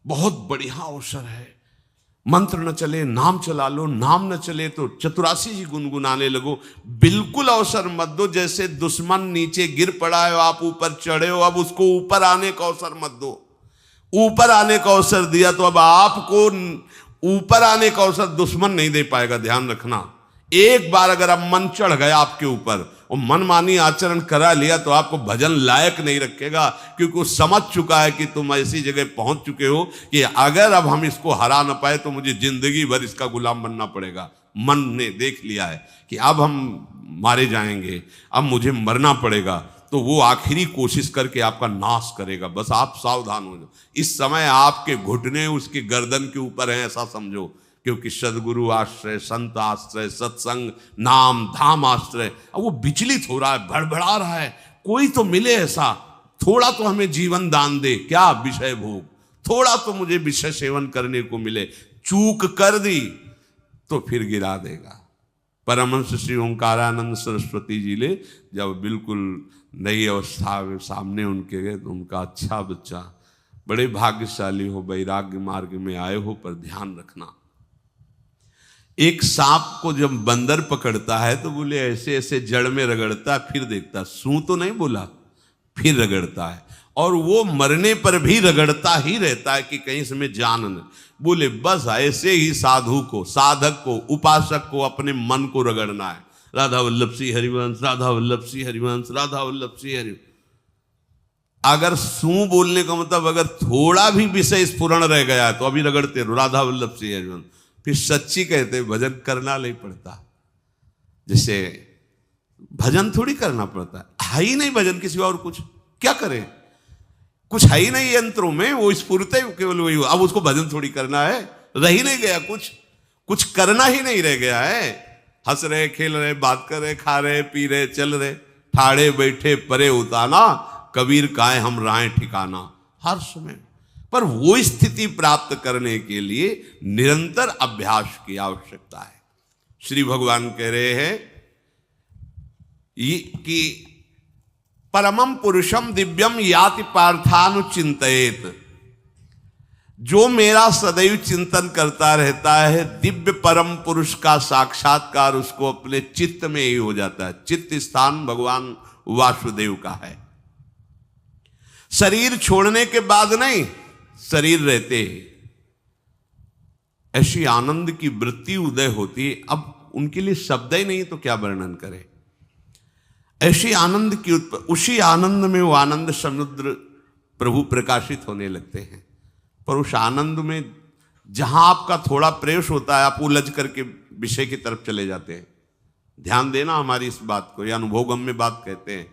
बहुत बढ़िया अवसर है। मंत्र न चले नाम चला लो, नाम न चले तो चतुरासी जी गुनगुनाने लगो। बिल्कुल अवसर मत दो, जैसे दुश्मन नीचे गिर पड़ा है आप ऊपर चढ़े हो, अब उसको ऊपर आने का अवसर मत दो। ऊपर आने का अवसर दिया तो अब आपको ऊपर आने का अवसर दुश्मन नहीं दे पाएगा। ध्यान रखना, एक बार अगर अब मन चढ़ गया आपके ऊपर और मनमानी आचरण करा लिया तो आपको भजन लायक नहीं रखेगा, क्योंकि वो समझ चुका है कि तुम ऐसी जगह पहुंच चुके हो कि अगर अब हम इसको हरा ना पाए तो मुझे जिंदगी भर इसका गुलाम बनना पड़ेगा। मन ने देख लिया है कि अब हम मारे जाएंगे, अब मुझे मरना पड़ेगा, तो वो आखिरी कोशिश करके आपका नाश करेगा। बस आप सावधान हो जाओ। इस समय आपके घुटने उसके गर्दन के ऊपर हैं, ऐसा समझो, क्योंकि सदगुरु आश्रय, संत आश्रय, सत्संग, नाम धाम आश्रय। अब वो विचलित हो रहा है, भड़बड़ा रहा है, कोई तो मिले ऐसा, थोड़ा तो हमें जीवन दान दे, क्या विषय भोग, थोड़ा तो मुझे विषय सेवन करने को मिले। चूक कर दी तो फिर गिरा देगा। परमहंस श्री ओंकारानंद सरस्वती जी ले जब बिल्कुल नई अवस्था में सामने उनके गए तो उनका, अच्छा बच्चा, बड़े भाग्यशाली हो, वैराग्य मार्ग में आए हो, पर ध्यान रखना, एक सांप को जब बंदर पकड़ता है तो बोले ऐसे ऐसे जड़ में रगड़ता है, फिर देखता, सू तो नहीं बोला, फिर रगड़ता है, और वो मरने पर भी रगड़ता ही रहता है कि कहीं इसमें जान न। बोले बस ऐसे ही साधु को, साधक को, उपासक को अपने मन को रगड़ना है। राधा वल्लभ सिंह हरिवंश, राधा वल्लभ सिंह हरिवंश, राधा वल्लभ सिंह हरिवंश। अगर सू बोलने का मतलब अगर थोड़ा भी विषय स्फुरण रह गया है तो अभी रगड़ते रहो, राधा वल्लभ सिंह हरिवंश। फिर सच्ची कहते भजन करना नहीं पड़ता। जैसे भजन थोड़ी करना पड़ता है ही नहीं भजन किसी और, कुछ क्या करें, कुछ है ही नहीं यंत्रों में, वो स्फुरते केवल वही। अब उसको भजन थोड़ी करना है, रह ही नहीं गया, कुछ करना ही नहीं रह गया है। हंस रहे, खेल रहे, बात कर रहे, खा रहे, पी रहे, चल रहे, ठाड़े बैठे परे उताना, कबीर काहे हम राहें ठिकाना, हर समय। पर वो स्थिति प्राप्त करने के लिए निरंतर अभ्यास की आवश्यकता है। श्री भगवान कह रहे हैं कि परमम पुरुषम दिव्यम याति पार्थानुचिंतयेत, जो मेरा सदैव चिंतन करता रहता है, दिव्य परम पुरुष का साक्षात्कार उसको अपने चित्त में ही हो जाता है। चित्त स्थान भगवान वासुदेव का है। शरीर छोड़ने के बाद नहीं, शरीर रहते ऐसी आनंद की वृत्ति उदय होती। अब उनके लिए शब्द ही नहीं तो क्या वर्णन करें। ऐसी आनंद की उसी आनंद में वो आनंद समुद्र प्रभु प्रकाशित होने लगते हैं। पर उस आनंद में जहां आपका थोड़ा प्रवेश होता है, आप उलझ करके विषय की तरफ चले जाते हैं। ध्यान देना हमारी इस बात को, यह अनुभवगम्य बात कहते हैं।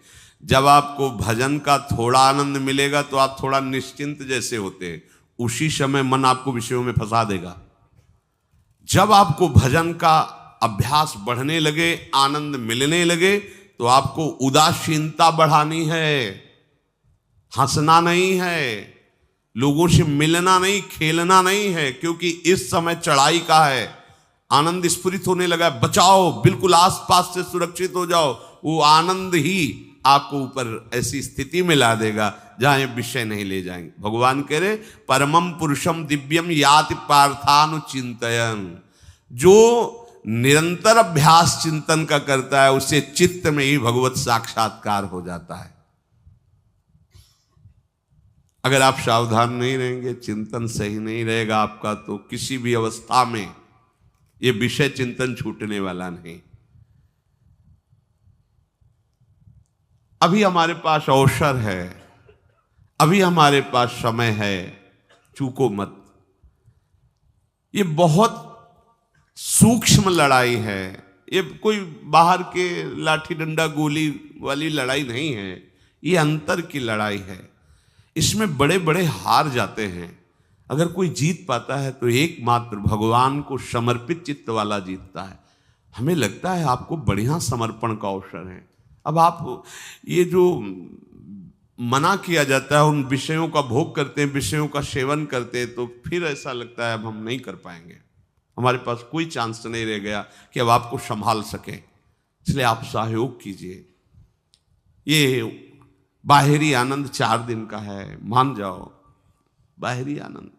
जब आपको भजन का थोड़ा आनंद मिलेगा तो आप थोड़ा निश्चिंत जैसे होते हैं, उसी समय मन आपको विषयों में फंसा देगा। जब आपको भजन का अभ्यास बढ़ने लगे, आनंद मिलने लगे, तो आपको उदासीनता बढ़ानी है, हंसना नहीं है, लोगों से मिलना नहीं, खेलना नहीं है, क्योंकि इस समय चढ़ाई का है। आनंद स्फुरित होने लगा, बचाओ, बिल्कुल आसपास से सुरक्षित हो जाओ। वो आनंद ही आपको ऊपर ऐसी स्थिति में ला देगा जहां ये विषय नहीं ले जाएंगे। भगवान कह रहे परमम पुरुषम दिव्यम याति पार्थानुचिंतयन्, जो निरंतर अभ्यास चिंतन का करता है उससे चित्त में ही भगवत साक्षात्कार हो जाता है। अगर आप सावधान नहीं रहेंगे, चिंतन सही नहीं रहेगा आपका, तो किसी भी अवस्था में ये विषय चिंतन छूटने वाला नहीं। अभी हमारे पास अवसर है, अभी हमारे पास समय है, चूको मत। ये बहुत सूक्ष्म लड़ाई है, ये कोई बाहर के लाठी डंडा गोली वाली लड़ाई नहीं है, ये अंतर की लड़ाई है। इसमें बड़े बड़े हार जाते हैं। अगर कोई जीत पाता है तो एकमात्र भगवान को समर्पित चित्त वाला जीतता है। हमें लगता है आपको बढ़िया समर्पण का अवसर है। अब आप ये जो मना किया जाता है, उन विषयों का भोग करते हैं, विषयों का सेवन करते हैं, तो फिर ऐसा लगता है अब हम नहीं कर पाएंगे, हमारे पास कोई चांस नहीं रह गया कि अब आपको संभाल सके। इसलिए आप सहयोग कीजिए। ये बाहरी आनंद 4 दिन का है, मान जाओ, बाहरी आनंद।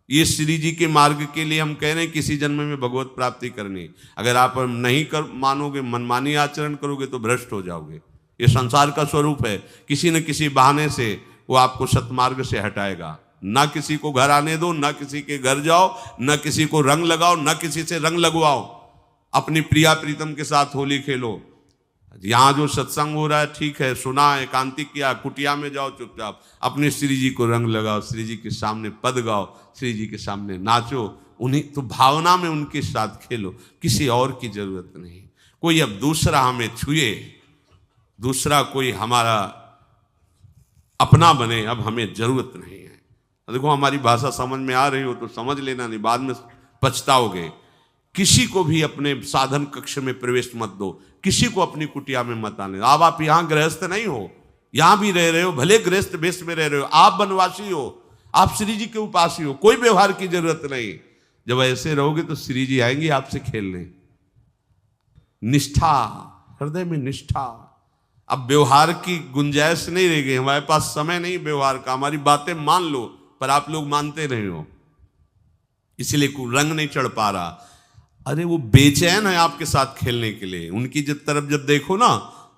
ये श्री जी के मार्ग के लिए हम कह रहे हैं किसी जन्म में भगवत प्राप्ति करनी। अगर आप नहीं कर मानोगे, मनमानी आचरण करोगे तो भ्रष्ट हो जाओगे। ये संसार का स्वरूप है, किसी न किसी बहाने से वो आपको सतमार्ग से हटाएगा। ना किसी को घर आने दो, ना किसी के घर जाओ, ना किसी को रंग लगाओ, ना किसी से रंग लगवाओ। अपनी प्रिया प्रीतम के साथ होली खेलो। यहाँ जो सत्संग हो रहा है ठीक है, सुना, एकांतिक किया, कुटिया में जाओ चुपचाप, अपने श्री जी को रंग लगाओ, श्री जी के सामने पद गाओ, श्री जी के सामने नाचो, उन्हीं तो भावना में उनके साथ खेलो, किसी और की जरूरत नहीं। कोई अब दूसरा हमें छुए, दूसरा कोई हमारा अपना बने, अब हमें जरूरत नहीं है। देखो हमारी भाषा समझ में आ रही हो तो समझ लेना, नहीं बाद में पछताओगे। किसी को भी अपने साधन कक्ष में प्रवेश मत दो, किसी को अपनी कुटिया में मत आने। अब आप यहां गृहस्थ नहीं हो, यहां भी रह रहे हो, भले गृहस्थ वेश में रह रहे हो, आप वनवासी हो, आप श्री जी के उपासी हो, कोई व्यवहार की जरूरत नहीं। जब ऐसे रहोगे तो श्री जी आएंगे आपसे खेलने। निष्ठा, हृदय में निष्ठा। अब व्यवहार की गुंजाइश नहीं रह गई, हमारे पास समय नहीं व्यवहार का। हमारी बातें मान लो पर आप लोग मानते नहीं हो, इसलिए रंग नहीं चढ़ पा रहा। अरे वो बेचैन है आपके साथ खेलने के लिए, उनकी तरफ जब देखो ना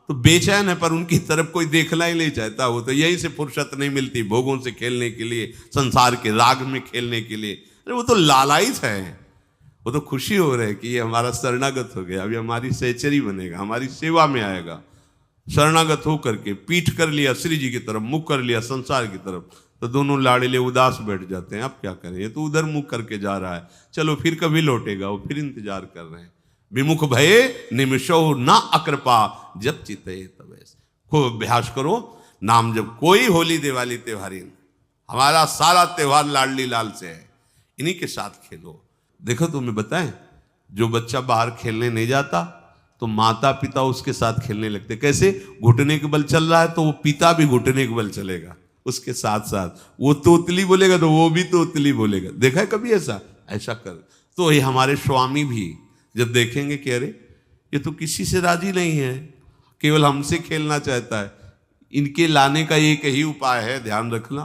तो बेचैन है, पर उनकी तरफ कोई देखना ही नहीं चाहता। वो तो यहीं से फुर्सत नहीं मिलती भोगों से खेलने के लिए, संसार के राग में खेलने के लिए। अरे वो तो लालायित है, वो तो खुशी हो रहे कि ये हमारा शरणागत हो गया, अभी हमारी सहचरी बनेगा, हमारी सेवा में आएगा। शरणागत होकर के पीठ कर लिया श्री जी की तरफ, मुख कर लिया संसार की तरफ, तो दोनों लाड़िले उदास बैठ जाते हैं। अब क्या करें, ये तो उधर मुख करके जा रहा है, चलो फिर कभी लौटेगा, वो फिर इंतजार कर रहे हैं। विमुख भये निमिषो ना अकृपा, जब चिते तब। खूब अभ्यास करो नाम जब। कोई होली दिवाली त्योहारी, हमारा सारा त्योहार लाडली लाल से है, इन्हीं के साथ खेलो। देखो तुम्हें बताएं, जो बच्चा बाहर खेलने नहीं जाता तो माता पिता उसके साथ खेलने लगते। कैसे? घुटने के बल चल रहा है तो वो पिता भी घुटने के बल चलेगा उसके साथ साथ। वो तोतली बोलेगा तो वो भी तोतली बोलेगा। देखा है कभी ऐसा? ऐसा कर। तो ये हमारे स्वामी भी जब देखेंगे कि अरे ये तो किसी से राजी नहीं है, केवल हमसे खेलना चाहता है, इनके लाने का एक ही उपाय है, ध्यान रखना,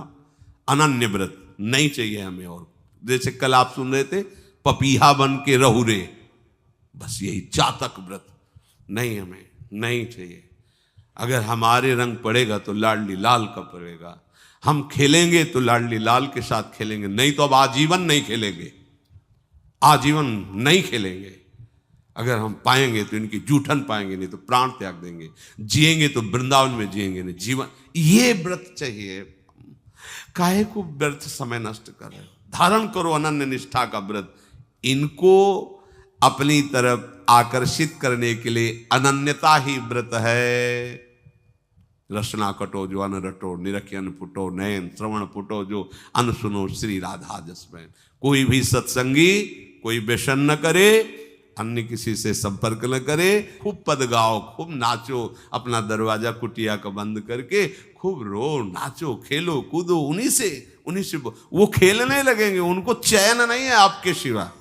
अनन्य व्रत नहीं चाहिए हमें। और जैसे कल आप सुन रहे थे, पपीहा बन के रहू रे, बस यही चातक व्रत नहीं, हमें नहीं चाहिए। अगर हमारे रंग पड़ेगा तो लाडली लाल का पड़ेगा, हम खेलेंगे तो लाडली लाल के साथ खेलेंगे, नहीं तो अब आजीवन नहीं खेलेंगे, आजीवन नहीं खेलेंगे। अगर हम पाएंगे तो इनकी जूठन पाएंगे, नहीं तो प्राण त्याग देंगे। जिएंगे तो वृंदावन में जिएंगे, नहीं जीवन। ये व्रत चाहिए। काहे को व्यर्थ समय नष्ट कर रहे हो? धारण करो अनन्य निष्ठा का व्रत। इनको अपनी तरफ आकर्षित करने के लिए अनन्यता ही व्रत है। रसना कटो जो अन रटो, निरखियन फुटो नयन, श्रवण फुटो जो अन सुनो, श्री राधा जसमैन। कोई भी सत्संगी कोई व्यसन न करे, अन्य किसी से संपर्क न करे, खूब पद गाओ, खूब नाचो, अपना दरवाजा कुटिया का बंद करके खूब रो, नाचो, खेलो, कूदो, उन्हीं से वो खेलने लगेंगे। उनको चैन नहीं है आपके सिवा,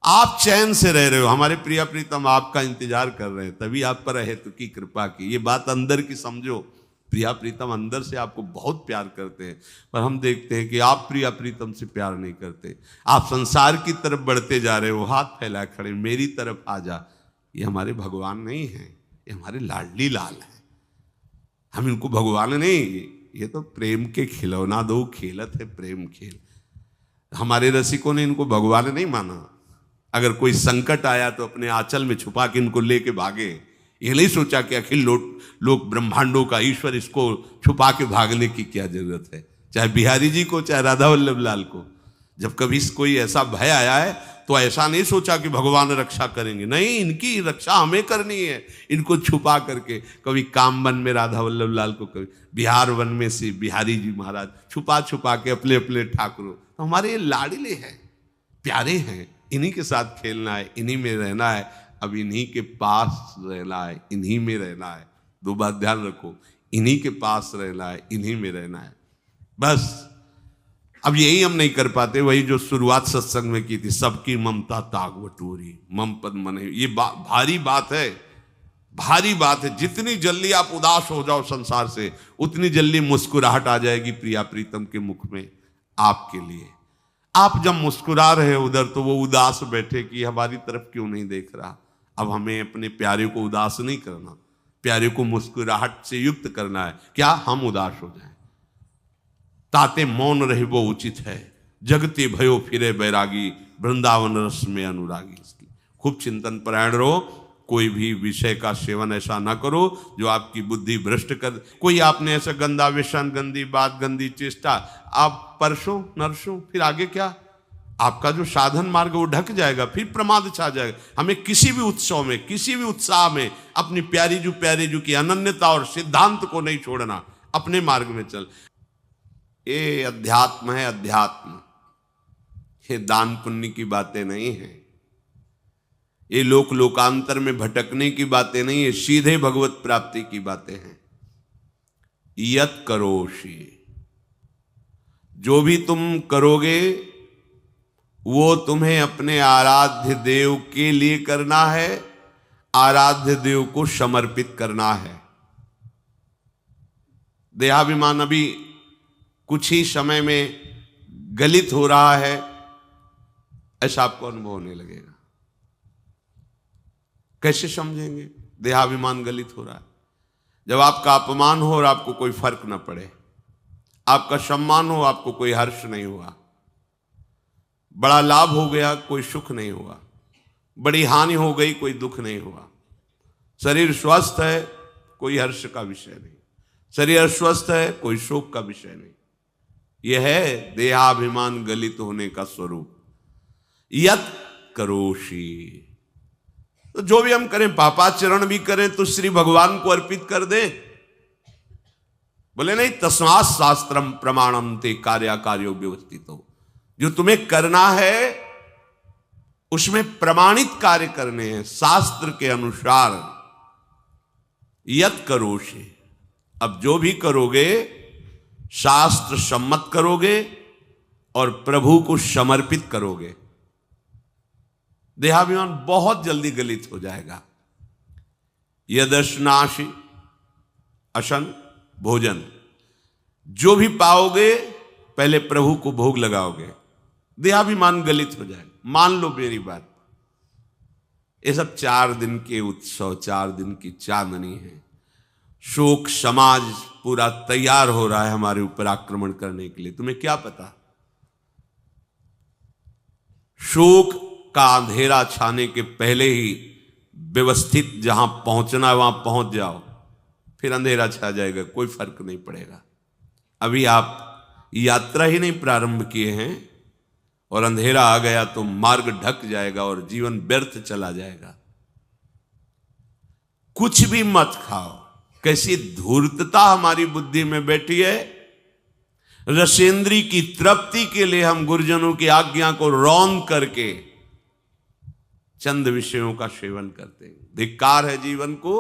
आप चैन से रह रहे हो। हमारे प्रिया प्रीतम आपका इंतजार कर रहे हैं, तभी आप पर हेतु की कृपा की। ये बात अंदर की समझो। प्रिया प्रीतम अंदर से आपको बहुत प्यार करते हैं, पर हम देखते हैं कि आप प्रिया प्रीतम से प्यार नहीं करते। आप संसार की तरफ बढ़ते जा रहे हो, हाथ फैला खड़े, मेरी तरफ आ जा। ये हमारे भगवान नहीं है, ये हमारे लाडली लाल हैं। हम इनको भगवान नहीं, ये तो प्रेम के खिलौना दो खेलत है प्रेम खेल। हमारे रसिकों ने इनको भगवान नहीं माना। अगर कोई संकट आया तो अपने आंचल में छुपा के इनको लेके भागे। ये नहीं सोचा कि अखिल लोक ब्रह्मांडों का ईश्वर, इसको छुपा के भागने की क्या जरूरत है। चाहे बिहारी जी को, चाहे राधा वल्लभ लाल को, जब कभी कोई ऐसा भय आया है तो ऐसा नहीं सोचा कि भगवान रक्षा करेंगे, नहीं, इनकी रक्षा हमें करनी है। इनको छुपा करके, कभी कामवन में राधा वल्लभ लाल को, कभी बिहार वन में से बिहारी जी महाराज, छुपा छुपा के अपने अपने ठाकुरों। तो हमारे ये लाडले हैं, प्यारे हैं, इन्हीं के साथ खेलना है, इन्हीं में रहना है। अब इन्हीं के पास रहना है, इन्हीं में रहना है। दो बात ध्यान रखो, इन्हीं के पास रहना है, इन्हीं में रहना है, बस। अब यही हम नहीं कर पाते, वही जो शुरुआत सत्संग में की थी, सबकी ममता ताग बटोरी, मम पद मने। ये भारी बात है, भारी बात है। जितनी जल्दी आप उदास हो जाओ संसार से, उतनी जल्दी मुस्कुराहट आ जाएगी प्रिया प्रीतम के मुख में आपके लिए। आप जब मुस्कुरा रहे उधर तो वो उदास बैठे कि हमारी तरफ क्यों नहीं देख रहा। अब हमें अपने प्यारे को उदास नहीं करना, प्यारे को मुस्कुराहट से युक्त करना है। क्या हम उदास हो जाएं? ताते मौन रहे वो उचित है, जगते भयो फिरे बैरागी, वृंदावन रस में अनुरागी। इसकी खूब चिंतन परायण रहो, कोई भी विषय का सेवन ऐसा ना करो जो आपकी बुद्धि भ्रष्ट कर। कोई आपने ऐसा गंदा व्यसन, गंदी बात, गंदी चेष्टा, आप परसों नरसों, फिर आगे क्या? आपका जो साधन मार्ग वो ढक जाएगा, फिर प्रमाद छा जाएगा। हमें किसी भी उत्सव में, किसी भी उत्साह में अपनी प्यारी जू की अनन्यता और सिद्धांत को नहीं छोड़ना, अपने मार्ग में चल। ये अध्यात्म है, अध्यात्म। ये दान पुण्य की बातें नहीं है, ये लोक लोकांतर में भटकने की बातें नहीं है, सीधे भगवत प्राप्ति की बातें हैं। यत करोषि, जो भी तुम करोगे वो तुम्हें अपने आराध्य देव के लिए करना है, आराध्य देव को समर्पित करना है। देहाभिमान अभी कुछ ही समय में गलित हो रहा है, ऐसा आपको अनुभव होने लगेगा। कैसे समझेंगे देहाभिमान गलित हो रहा है? जब आपका अपमान हो और आपको कोई फर्क ना पड़े, आपका सम्मान हो, आपको कोई हर्ष नहीं हुआ, बड़ा लाभ हो गया, कोई सुख नहीं हुआ, बड़ी हानि हो गई, कोई दुख नहीं हुआ, शरीर स्वस्थ है, कोई हर्ष का विषय नहीं, शरीर अस्वस्थ है, कोई शोक का विषय नहीं। यह है देहाभिमान गलित होने का स्वरूप। यत करोषि, तो जो भी हम करें, पापाचरण भी करें तो श्री भगवान को अर्पित कर दें। बोले नहीं, तस्मात् शास्त्रम प्रमाणम ते कार्याकार्यो व्यवस्थितो, जो तुम्हें करना है उसमें प्रमाणित कार्य करने हैं शास्त्र के अनुसार। यत करोषि, अब जो भी करोगे शास्त्र सम्मत करोगे और प्रभु को समर्पित करोगे, देहाभिमान बहुत जल्दी गलित हो जाएगा। यदश्नाशि, अशन भोजन, जो भी पाओगे पहले प्रभु को भोग लगाओगे, देहाभिमान गलित हो जाएगा। मान लो मेरी बात, ये सब 4 दिन के उत्सव, 4 दिन की चांदनी है। शोक समाज पूरा तैयार हो रहा है हमारे ऊपर आक्रमण करने के लिए। तुम्हें क्या पता, शोक का अंधेरा छाने के पहले ही व्यवस्थित जहां पहुंचना है वहां पहुंच जाओ, फिर अंधेरा छा जाएगा, कोई फर्क नहीं पड़ेगा। अभी आप यात्रा ही नहीं प्रारंभ किए हैं और अंधेरा आ गया तो मार्ग ढक जाएगा और जीवन व्यर्थ चला जाएगा। कुछ भी मत खाओ। कैसी धूर्तता हमारी बुद्धि में बैठी है। रसेंद्री की तृप्ति के लिए हम गुरुजनों की आज्ञा को रौंद करके चंद विषयों का सेवन करते हैं। धिक्कार है जीवन को।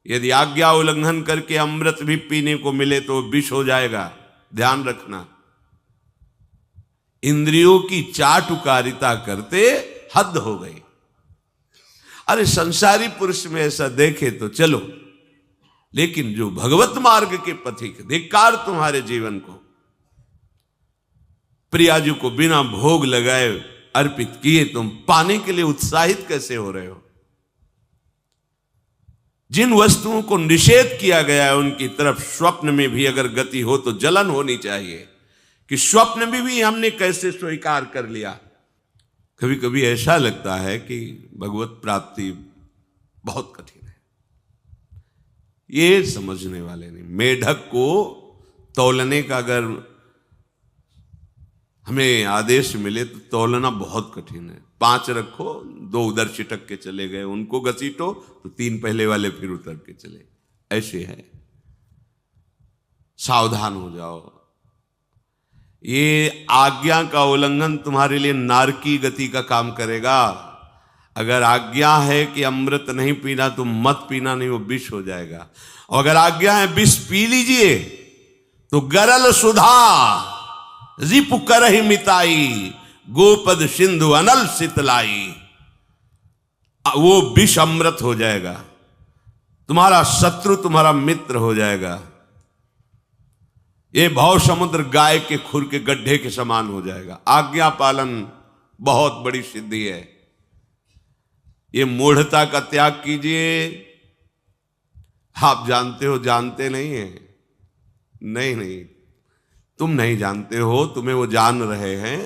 यदि आज्ञा उल्लंघन करके अमृत भी पीने को मिले तो विष हो जाएगा, ध्यान रखना। इंद्रियों की चाटुकारिता करते हद हो गई। अरे संसारी पुरुष में ऐसा देखे तो चलो, लेकिन जो भगवत मार्ग के पथिक, धिक्कार तुम्हारे जीवन को। प्रियाजू को बिना भोग लगाए अर्पित किए तुम पाने के लिए उत्साहित कैसे हो रहे हो? जिन वस्तुओं को निषेध किया गया है उनकी तरफ स्वप्न में भी अगर गति हो तो जलन होनी चाहिए कि स्वप्न में भी हमने कैसे स्वीकार कर लिया। कभी कभी ऐसा लगता है कि भगवत प्राप्ति बहुत कठिन है, ये समझने वाले नहीं। मेढक को तौलने का अगर हमें आदेश मिले तो तौलना बहुत कठिन है। 5 रखो, 2 उधर चिटक के चले गए, उनको घसीटो तो 3 पहले वाले फिर उतर के चले, ऐसे है। सावधान हो जाओ। ये आज्ञा का उल्लंघन तुम्हारे लिए नारकी गति का काम करेगा। अगर आज्ञा है कि अमृत नहीं पीना तो मत पीना, नहीं वो विष हो जाएगा। और अगर आज्ञा है विष पी लीजिए तो गरल सुधा रिपु करहि मिताई, गोपद सिंधु अनल शीतलाई, वो विष अमृत हो जाएगा। तुम्हारा शत्रु तुम्हारा मित्र हो जाएगा। ये भव समुद्र गाय के खुर के गड्ढे के समान हो जाएगा। आज्ञा पालन बहुत बड़ी सिद्धि है। ये मूढ़ता का त्याग कीजिए। आप जानते हो, जानते नहीं है? नहीं, तुम नहीं जानते हो, तुम्हें वो जान रहे हैं।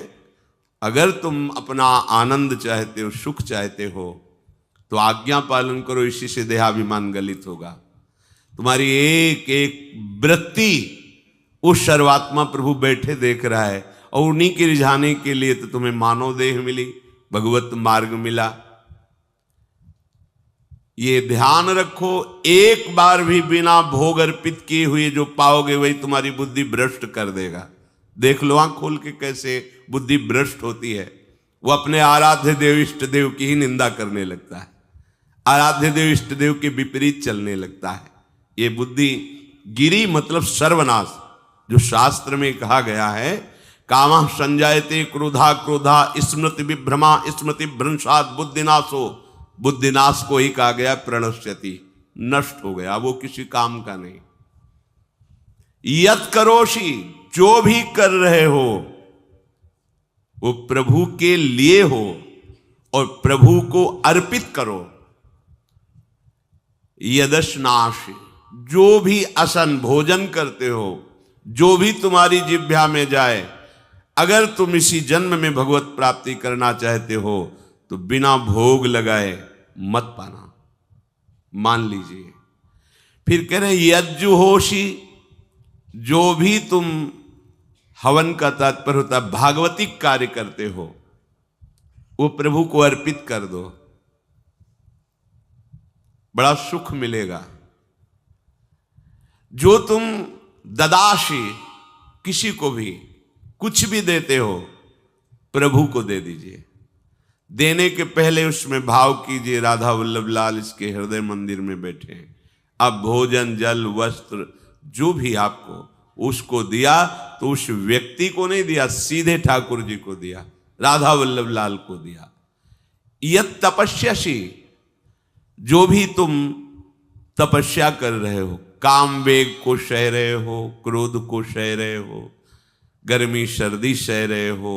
अगर तुम अपना आनंद चाहते हो, सुख चाहते हो, तो आज्ञा पालन करो। इसी से देहाभिमान गलित होगा। तुम्हारी एक एक वृत्ति उस सर्वात्मा प्रभु बैठे देख रहा है, और उन्हीं के रिझाने के लिए तो तुम्हें मानव देह मिली, भगवत मार्ग मिला। ये ध्यान रखो, एक बार भी बिना भोग अर्पित किए हुए जो पाओगे वही तुम्हारी बुद्धि भ्रष्ट कर देगा। देख लो आंख खोल के कैसे बुद्धि भ्रष्ट होती है। वो अपने आराध्य देव इष्ट देव की ही निंदा करने लगता है, आराध्य देव इष्ट देव के विपरीत चलने लगता है। ये बुद्धि गिरी मतलब सर्वनाश। जो शास्त्र में कहा गया है, कामः संजायते क्रोधा क्रोधा स्मृति विभ्रमा स्मृति भ्रंशात् बुद्धिनाशो, बुद्धिनाश को ही कहा गया प्रणश्यति, नष्ट हो गया, वो किसी काम का नहीं। यत करोषि, जो भी कर रहे हो वो प्रभु के लिए हो और प्रभु को अर्पित करो। यदश्नासि, जो भी असन भोजन करते हो, जो भी तुम्हारी जिह्वा में जाए, अगर तुम इसी जन्म में भगवत प्राप्ति करना चाहते हो तो बिना भोग लगाए मत पाना, मान लीजिए। फिर कह रहे यज्जुहोषि, जो भी तुम, हवन का तात्पर्य होता है भागवतिक कार्य करते हो, वो प्रभु को अर्पित कर दो, बड़ा सुख मिलेगा। जो तुम ददाशी, किसी को भी कुछ भी देते हो, प्रभु को दे दीजिए। देने के पहले उसमें भाव कीजिए, राधा वल्लभ लाल इसके हृदय मंदिर में बैठे हैं। अब भोजन जल वस्त्र जो भी आपको उसको दिया तो उस व्यक्ति को नहीं दिया, सीधे ठाकुर जी को दिया, राधा वल्लभ लाल को दिया। यत तपस्यासी, जो भी तुम तपस्या कर रहे हो, काम वेग को सह रहे हो, क्रोध को सह रहे हो, गर्मी सर्दी सह रहे हो,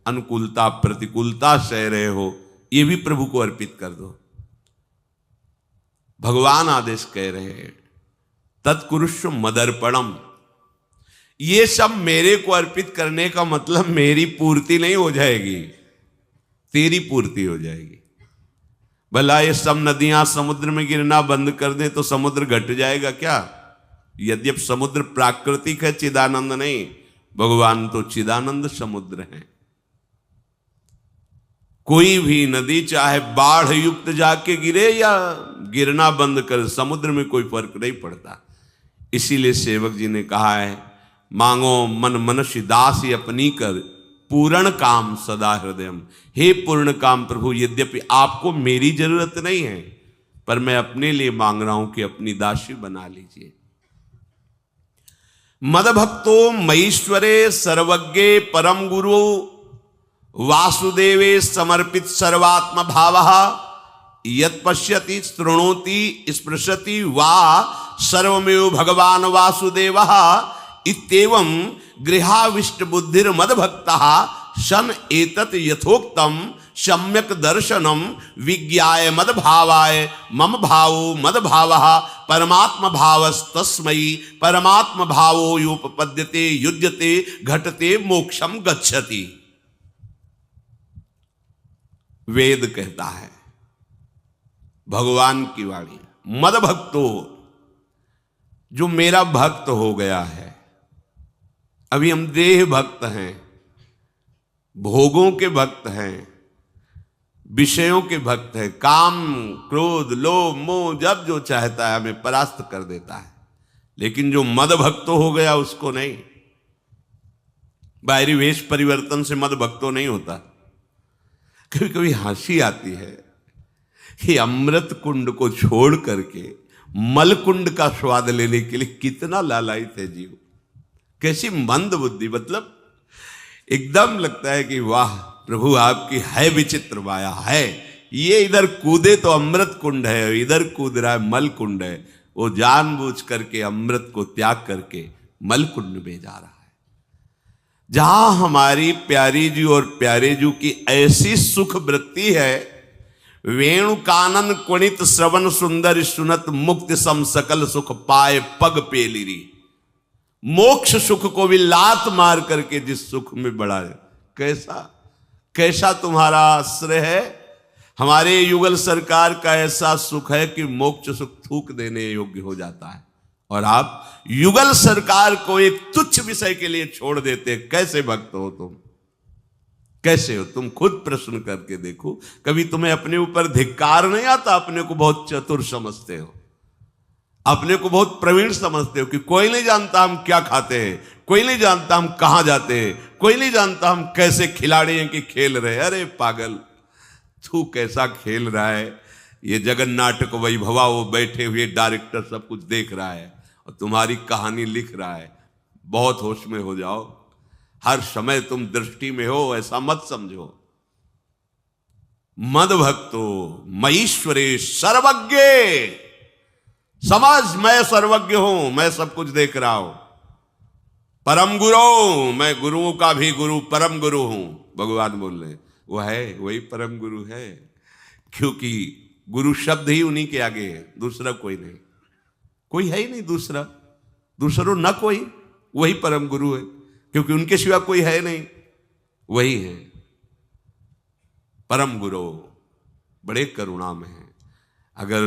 अनुकूलता प्रतिकूलता सह रहे हो, ये भी प्रभु को अर्पित कर दो। भगवान आदेश कह रहे हैं तत्कुरुष्व मदर्पणम, ये सब मेरे को अर्पित करने का मतलब मेरी पूर्ति नहीं हो जाएगी, तेरी पूर्ति हो जाएगी। भला ये सब नदियां समुद्र में गिरना बंद कर दें तो समुद्र घट जाएगा क्या? यद्यप समुद्र प्राकृतिक है, चिदानंद नहीं, भगवान तो चिदानंद समुद्र है। कोई भी नदी चाहे बाढ़ युक्त जाके गिरे या गिरना बंद कर, समुद्र में कोई फर्क नहीं पड़ता। इसीलिए सेवक जी ने कहा है, मांगो मन मनुष्य दासी अपनी कर, पूर्ण काम सदा हृदयम। हे पूर्ण काम प्रभु, यद्यपि आपको मेरी जरूरत नहीं है, पर मैं अपने लिए मांग रहा हूं कि अपनी दासी बना लीजिए। मद भक्तो मईश्वरे सर्वज्ञे परम गुरु वासुदेवे समर्पित सर्वात्म भावः, यत् पश्यति शृणोति स्पृशति वा सर्वमेव भगवान वासुदेवः, इत्येवं गृहाविष्ट बुद्धिर मद भक्तः सन एतत् यथोक्तम सम्यक दर्शनम विज्ञाय मद भावाय मम भावो मद भावः परमात्म भावस्तस्मै परमात्म भावो योपपद्यते युज्यते घटते मोक्षम गच्छति। वेद कहता है, भगवान की वाणी, मद भक्तो, जो मेरा भक्त हो गया है। अभी हम देह भक्त हैं, भोगों के भक्त हैं, विषयों के भक्त हैं, काम क्रोध लोभ मोह जब जो चाहता है हमें परास्त कर देता है। लेकिन जो मद भक्त हो गया उसको नहीं। बाहरी वेश परिवर्तन से मद भक्तो नहीं होता। कभी कभी हंसी आती है कि अमृत कुंड को छोड़ करके मल कुंड का स्वाद लेने के लिए कितना लालायित है जीव। कैसी मंद बुद्धि, मतलब एकदम लगता है कि वाह प्रभु आपकी है विचित्र माया है। ये इधर कूदे तो अमृत कुंड है, इधर कूद रहा है मल कुंड है। वो जानबूझ करके अमृत को त्याग करके मलकुंड में जा रहा है, जहां हमारी प्यारी जी और प्यारे जी की ऐसी सुख वृत्ति है, वेणु कानन कुणित श्रवण सुंदर सुनत मुक्ति सम सकल सुख पाए पग पेलिरी। मोक्ष सुख को भी लात मार करके जिस सुख में बढ़ाए, कैसा कैसा तुम्हारा आश्रय है। हमारे युगल सरकार का ऐसा सुख है कि मोक्ष सुख थूक देने योग्य हो जाता है, और आप युगल सरकार को एक तुच्छ विषय के लिए छोड़ देते। कैसे भक्त हो तुम, कैसे हो तुम? खुद प्रश्न करके देखो। कभी तुम्हें अपने ऊपर धिक्कार नहीं आता? अपने को बहुत चतुर समझते हो, अपने को बहुत प्रवीण समझते हो कि कोई नहीं जानता हम क्या खाते हैं, कोई नहीं जानता हम कहां जाते हैं, कोई नहीं जानता हम कैसे खिलाड़ी हैं कि खेल रहे हैं। अरे पागल, तू कैसा खेल रहा है। ये जगन नाटक वैभवा, वो बैठे हुए डायरेक्टर सब कुछ देख रहा है और तुम्हारी कहानी लिख रहा है। बहुत होश में हो जाओ, हर समय तुम दृष्टि में हो, ऐसा मत समझो। मद भक्तो मईश्वरे सर्वज्ञ, समझ मैं सर्वज्ञ हूं, मैं सब कुछ देख रहा हूं। परम गुरु, मैं गुरुओं का भी गुरु, परम गुरु हूं। भगवान बोल रहे वो है, वही परम गुरु है, क्योंकि गुरु शब्द ही उन्हीं के आगे है, दूसरा कोई नहीं, कोई है ही नहीं दूसरा, दूसरो न कोई, वही परम गुरु है, क्योंकि उनके सिवा कोई है नहीं, वही है परम गुरु। बड़े करुणा में है। अगर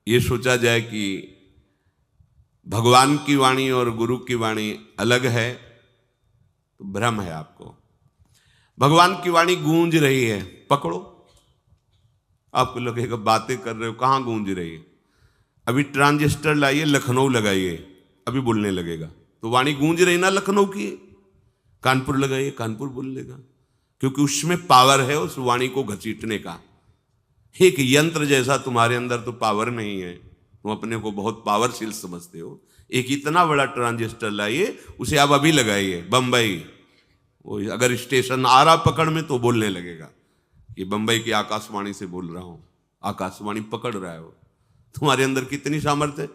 ये सोचा जाए कि भगवान की वाणी और गुरु की वाणी अलग है तो भ्रम है आपको। भगवान की वाणी गूंज रही है, पकड़ो, आपको लगेगा बातें कर रहे हो, कहां गूंज रही है? अभी ट्रांजिस्टर लाइए, लखनऊ लगाइए, अभी बोलने लगेगा, तो वाणी गूंज रही ना लखनऊ की। कानपुर लगाइए, कानपुर बोल लेगा, क्योंकि उसमें पावर है उस वाणी को घसीटने का। एक यंत्र जैसा तुम्हारे अंदर तो पावर नहीं है, तुम अपने को बहुत पावरशील समझते हो। एक इतना बड़ा ट्रांजिस्टर लाइए, उसे आप अभी लगाइए बंबई, वो अगर स्टेशन आ रहा पकड़ में तो बोलने लगेगा कि बंबई की आकाशवाणी से बोल रहा हूं, आकाशवाणी पकड़ रहा है वो। तुम्हारे अंदर कितनी सामर्थ्य है,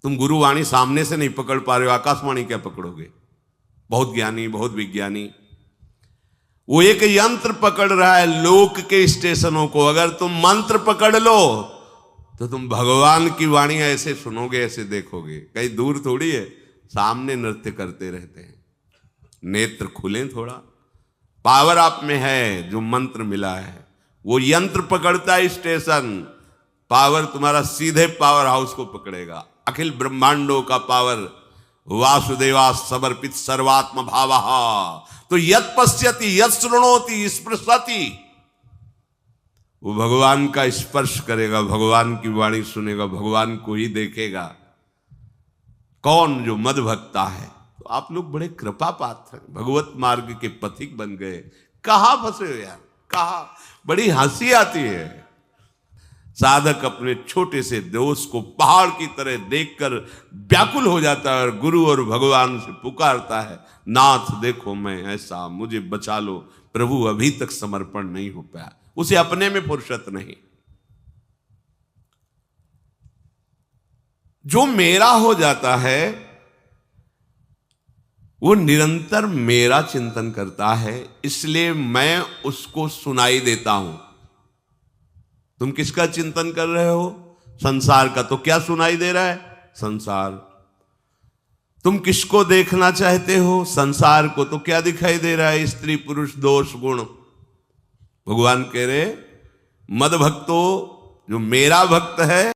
तुम गुरुवाणी सामने से नहीं पकड़ पा रहे हो, आकाशवाणी क्या पकड़ोगे? बहुत ज्ञानी, बहुत विज्ञानी, वो एक यंत्र पकड़ रहा है लोक के स्टेशनों को। अगर तुम मंत्र पकड़ लो तो तुम भगवान की वाणी ऐसे सुनोगे, ऐसे देखोगे, कहीं दूर थोड़ी है, सामने नृत्य करते रहते हैं। नेत्र खुलें थोड़ा, पावर आप में है, जो मंत्र मिला है वो यंत्र पकड़ता है स्टेशन, पावर तुम्हारा सीधे पावर हाउस को पकड़ेगा। अखिल ब्रह्मांडों का पावर वासुदेवा समर्पित सर्वात्म भावः, तो यत् पश्यति यत् शृणोति स्पृशति, वो भगवान का स्पर्श करेगा, भगवान की वाणी सुनेगा, भगवान को ही देखेगा। कौन? जो मद भक्ता है। तो आप लोग बड़े कृपा पात्र हैं, भगवत मार्ग के पथिक बन गए। कहां फंसे हो यार, कहां? बड़ी हंसी आती है। साधक अपने छोटे से दोष को पहाड़ की तरह देखकर व्याकुल हो जाता है और गुरु और भगवान से पुकारता है, नाथ देखो मैं ऐसा, मुझे बचा लो। प्रभु अभी तक समर्पण नहीं हो पाया, उसे अपने में फुर्सत नहीं। जो मेरा हो जाता है वो निरंतर मेरा चिंतन करता है, इसलिए मैं उसको सुनाई देता हूं। तुम किसका चिंतन कर रहे हो? संसार का। तो क्या सुनाई दे रहा है? संसार। तुम किसको देखना चाहते हो? संसार को। तो क्या दिखाई दे रहा है? स्त्री पुरुष दोष गुण। भगवान कह रहे मद भक्तो, जो मेरा भक्त है